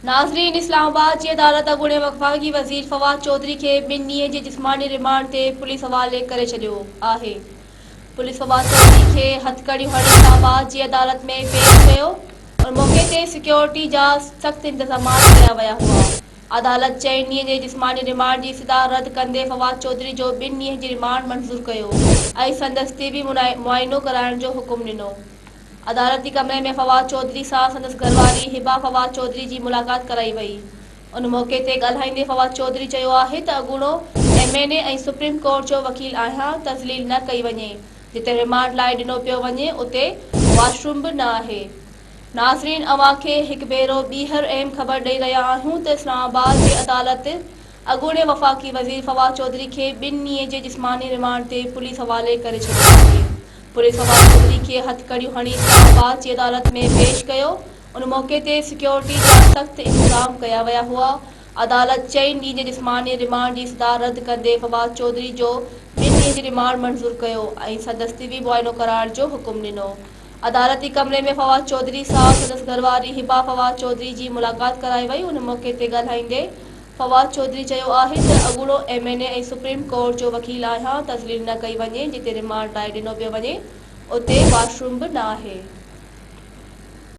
नाज़रीन, इस्लामाबाद जी अदालत अॻूणे वफ़ाक़ी वज़ीर फवाद चौधरी खे 2 ॾींहं जे जिस्मानी रिमांड ते पुलिस हवाले करे छॾियो आहे। पुलिस फवाद चौधरी खे हथकड़ियूं हणी इस्लामाबाद जी अदालत में पेश कयो और मौक़े ते सिक्योरिटी जा सख़्त इंतज़ामात कया विया हुआ। अदालत 4 ॾींहं जे जिस्मानी रिमांड जी इस्तदा रद्द कंदे फवाद चौधरी जो 2 ॾींहं जी रिमांड मंज़ूर कयो ऐं संदसि तिबी मुआइनो कराइण जो हुकुम ॾिनो। अदालती कमरे में फवाद चौधरी सां संदसि घरवारी हिबा फवाद चौधरी जी मुलाक़ात कराई वई। उन मौक़े ते ॻाल्हाईंदे फवाद चौधरी चयो आहे त अॻूणो MNA ऐं सुप्रीम कोर्ट जो वकील आहियां, तज़लील न कई वञे। जिते रिमांड लाइ ॾिनो पियो वञे उते वॉशरूम बि न आहे। नाज़रीन, अव्हां खे हिकु भेरो ॿीहर अहम ख़बर ॾेई रहिया आहियूं त इस्लामाबाद जी अदालत अॻूणे वफ़ाक़ी वज़ीर फवाद चौधरी खे 2 ॾींहं जे जिस्मानी रिमांड ते पुलिस हवाले करे छॾियो आहे। पुलिस फवाद चौधरी खे हथकड़ियूं हणी इस्लामाबाद जी अदालत में पेश कयो। उन मौक़े ते सिक्योरिटी जा सख़्त इंतज़ाम कया विया हुआ। अदालत 4 ॾींहं जे जिस्मानी रिमांड जी इस्तदा रद्द कंदे फवाद चौधरी जो 2 ॾींहं जी रिमांड मंज़ूर कयो ऐं संदसि तिबी मुआइनो कराइण जो हुकुम ॾिनो। अदालती कमरे में फवाद चौधरी सां संदसि घरवारी हिबा फवाद चौधरी जी मुलाक़ात कराई वई। उन मौक़े ते ॻाल्हाईंदे फवाद चौधरी चयो आहे त अॻूणो MNA ऐं सुप्रीम कोर्ट जो वकील आहियां, तज़लील न कई वञे। जिते रिमांड लाइ ॾिनो पियो वञे उते वॉशरूम बि न आहे।